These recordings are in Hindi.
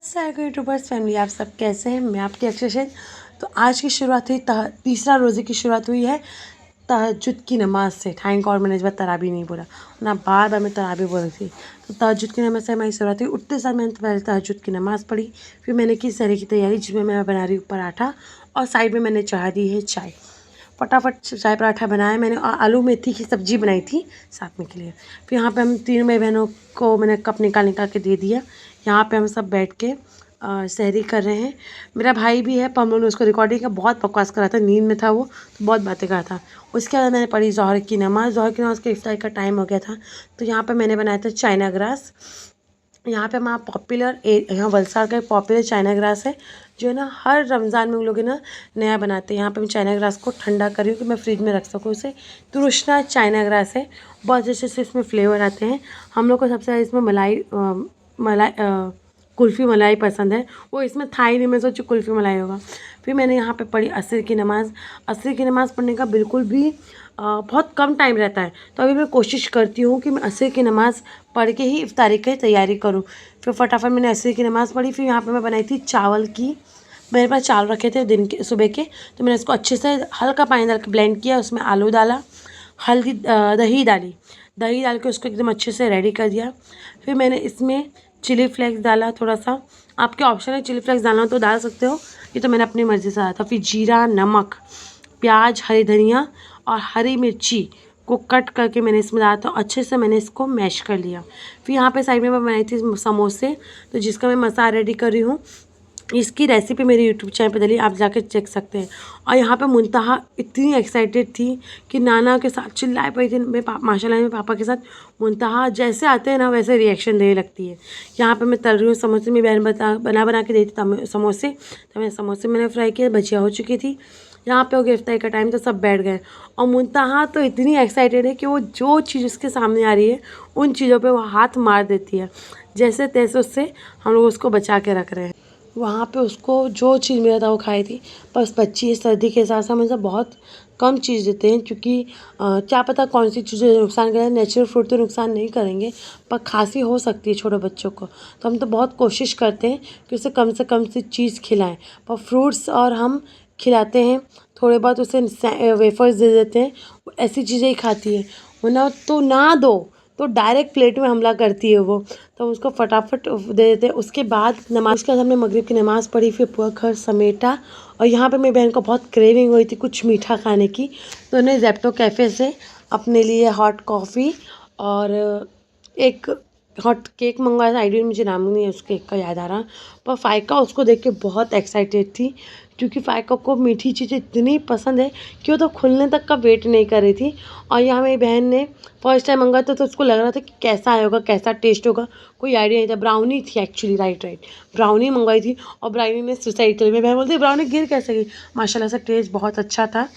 यूट्यूबर्स फैमिली, आप सब कैसे हैं। मैं आपकी अक्षय। तो आज की शुरुआत हुई तीसरा रोज़े की शुरुआत हुई है तहज्जुद की नमाज से। थैंक गॉड मैंने इस बार तराबी नहीं बोला, ना बार बार मैं तराबी बोल रही थी। तो तहज्जुद की नमाज से हमारी शुरुआत हुई। उठते साथ मैंने पहले तहज्जुद की नमाज़ पढ़ी, फिर मैंने की सहरी की तैयारी, जिसमें मैं बना रही हूँ पराठा और साइड में मैंने चढ़ा दी है चाय। फटाफट चाय पराठा बनाया मैंने और आलू मेथी की सब्ज़ी बनाई थी साथ में के लिए। फिर यहाँ पे हम तीनों भाई बहनों को मैंने कप निकाल के दे दिया। यहाँ पे हम सब बैठ के सहरी कर रहे हैं। मेरा भाई भी है, पर हम लोगों ने उसको रिकॉर्डिंग का बहुत बकवास करा था, नींद में था वो, तो बहुत बातें कर रहा था। उसके बाद मैंने पढ़ी ज़ोहर की नमाज़। ज़ोहर की नमाज़ के इफ्तार का टाइम हो गया था, तो यहाँ पर मैंने बनाया था चाइना ग्रास। यहाँ पे हमारा पॉपुलर यहाँ वलसाड़ का पॉपुलर चाइना ग्रास है, जो है ना हर रमज़ान में हम लोग है ना नया बनाते हैं। यहाँ पे मैं चाइना ग्रास को ठंडा कर रही हूँ कि मैं फ्रिज में रख सकूँ उसे। तुरुष्ना चाइना ग्रास है, बहुत अच्छे से इसमें फ्लेवर आते हैं। हम लोग को सबसे ज़्यादा इसमें मलाई कुल्फ़ी मलाई पसंद है। वो इसमें था ही नहीं, मैं सोची कुल्फ़ी मलाई होगा। फिर मैंने यहाँ पे पढ़ी असर की नमाज़। असर की नमाज़ पढ़ने का बिल्कुल भी बहुत कम टाइम रहता है, तो अभी मैं कोशिश करती हूँ कि मैं असर की नमाज़ पढ़ के ही इफ्तारी की तैयारी करूँ। फिर फटाफट मैंने असर की नमाज़ पढ़ी। फिर यहाँ पे मैं बनाई थी चावल की, मेरे पास चावल रखे थे दिन के सुबह के, तो मैंने इसको अच्छे से हल्का पानी डाल के ब्लेंड किया। उसमें आलू डाला, हल्दी दही डाली, दही डाल के उसको एकदम अच्छे से रेडी कर दिया। फिर मैंने इसमें चिली फ्लेक्स डाला थोड़ा सा, आपके ऑप्शन है चिली फ्लेक्स डालना तो डाल सकते हो, ये तो मैंने अपनी मर्ज़ी से डाला था। फिर जीरा, नमक, प्याज, हरी धनिया और हरी मिर्ची को कट करके मैंने इसमें डाला था। अच्छे से मैंने इसको मैश कर लिया। फिर यहाँ पे साइड में मैं बनाई थी समोसे, तो जिसका मैं मसाला रेडी कर रही हूँ। इसकी रेसिपी मेरे यूट्यूब चैनल पे डली, आप जाकर चेक सकते हैं। और यहाँ पे मुंतहा इतनी एक्साइटेड थी कि नाना के साथ चिल्लाए पड़ी थी। माशाल्लाह मेरे पापा के साथ मुंतहा जैसे आते हैं ना वैसे रिएक्शन देने लगती है। यहाँ पे मैं तल रही हूँ समोसे, मेरी बहन बना के देती थी समोसे, तो मैं समोसे मैंने फ्राई किया, भजिया हो चुकी थी। यहाँ पे हो गया इफ्तारी का टाइम, तो सब बैठ गए। और मुंतहा तो इतनी एक्साइटेड है कि वो जो चीज़ उसके सामने आ रही है उन चीज़ों पे वो हाथ मार देती है, जैसे तैसे उससे हम लोग उसको बचा के रख रहे हैं। वहाँ पे उसको जो चीज़ मिला था वो खाई थी। बस बच्ची है, सर्दी के हिसाब से हम इसे बहुत कम चीज़ देते हैं, क्योंकि क्या पता कौन सी चीज़ें नुकसान करें। नेचुरल फ्रूट तो नुकसान नहीं करेंगे, पर खांसी हो सकती है छोटे बच्चों को, तो हम तो बहुत कोशिश करते हैं कि उसे कम से कम सी चीज़ खिलाएं। पर फ्रूट्स और हम खिलाते हैं, थोड़े बहुत उसे वेफर्स दे देते हैं, वो ऐसी चीज़ें ही खाती है। वरना तो ना दो तो डायरेक्ट प्लेट में हमला करती है वो, तो उसको फटाफट दे देते हैं। उसके बाद उसके बाद हमने मगरिब की नमाज़ पढ़ी, फिर पूरा घर समेटा। और यहाँ पे मेरी बहन को बहुत क्रेविंग हुई थी कुछ मीठा खाने की, तो उन्हें जेप्टो कैफ़े से अपने लिए हॉट कॉफ़ी और एक हॉट केक मंगवाया था। आइडिया मुझे नाम नहीं है उस केक का याद आ रहा, पर फ़ायका उसको देख के बहुत एक्साइटेड थी, क्योंकि फ़ायका को मीठी चीज़ें इतनी पसंद है कि वो तो खुलने तक का वेट नहीं कर रही थी। और यहाँ मेरी बहन ने फर्स्ट टाइम मंगाया था, तो उसको लग रहा था कि कैसा आया होगा, कैसा टेस्ट होगा, कोई आइडिया नहीं था। ब्राउनी थी एक्चुअली, राइट ब्राउनी मंगवाई थी, और ब्राउनी ने सुसाइड कर ली। मेरी बहन बोलती ब्राउनी गिर कैसे गई, माशाल्लाह से टेस्ट बहुत अच्छा था।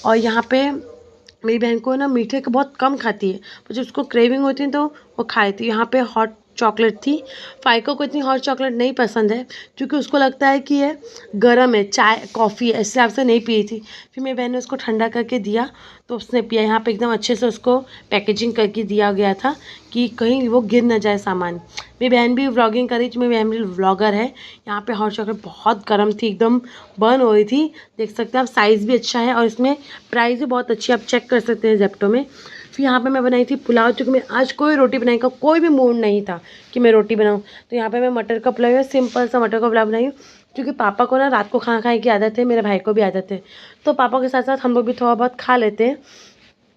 और यहाँ पे मेरी बहन को ना मीठे का बहुत कम खाती है, पर जब उसको क्रेविंग होती है तो वो खाई थी। यहाँ पे हॉट चॉकलेट थी। फ़ायका को इतनी हॉट चॉकलेट नहीं पसंद है, क्योंकि उसको लगता है कि ये गर्म है, चाय कॉफ़ी है, इस हिसाब से नहीं पी थी। फिर मेरी बहन ने उसको ठंडा करके दिया, तो उसने पिया। यहाँ पे एकदम अच्छे से उसको पैकेजिंग करके दिया गया था कि कहीं वो गिर ना जाए सामान। मेरी बहन भी व्लॉगिंग करी, जो मेरी बहन भी व्लॉगर है। यहाँ पे हॉट चॉकलेट बहुत गर्म थी, एकदम बर्न हो रही थी, देख सकते हैं आप। साइज़ भी अच्छा है और इसमें प्राइस भी बहुत अच्छी, आप चेक कर सकते हैं जेप्टो में। फिर यहाँ पे मैं बनाई थी पुलाव, क्योंकि मैं आज कोई रोटी बनाने का कोई भी मूड नहीं था कि मैं रोटी बनाऊँ, तो यहाँ पे मैं मटर का पुलाव, सिंपल सा मटर का पुलाव बनाई हूँ। क्योंकि पापा को ना रात को खाना खाने की आदत है, मेरे भाई को भी आदत है, तो पापा के साथ साथ हम लोग भी थोड़ा बहुत खा लेते हैं।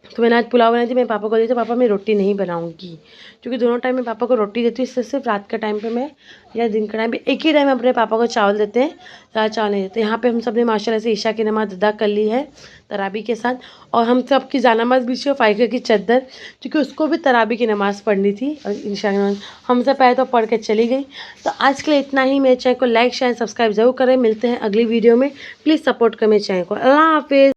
तो मैंने आज पुलाव बनाई थी, मेरे पापा को दी थी। पापा मैं रोटी नहीं बनाऊंगी, क्योंकि दोनों टाइम मैं पापा को रोटी देती हूँ, इससे सिर्फ रात के टाइम पे मैं या दिन के टाइम पे एक ही टाइम अपने पापा को चावल देते हैं, ज़्यादा चावल नहीं देते। यहाँ पे हम सब ने माशाल्लाह से ईशा की नमाज़ अदा कर ली है तराबी के साथ, और हम सब की जानामाज़ भी है फ़ायका की चद्दर, क्योंकि उसको भी तराबी की नमाज़ पढ़नी थी। और ईशा की नमाज़ हमसे पहले तो पढ़ के चली गई। तो आज के लिए इतना ही। मेरे चैनल को लाइक शेयर सब्सक्राइब जरूर करें। मिलते हैं अगली वीडियो में, प्लीज़ सपोर्ट करें मेरे चैनल को। अल्लाह हाफिज़।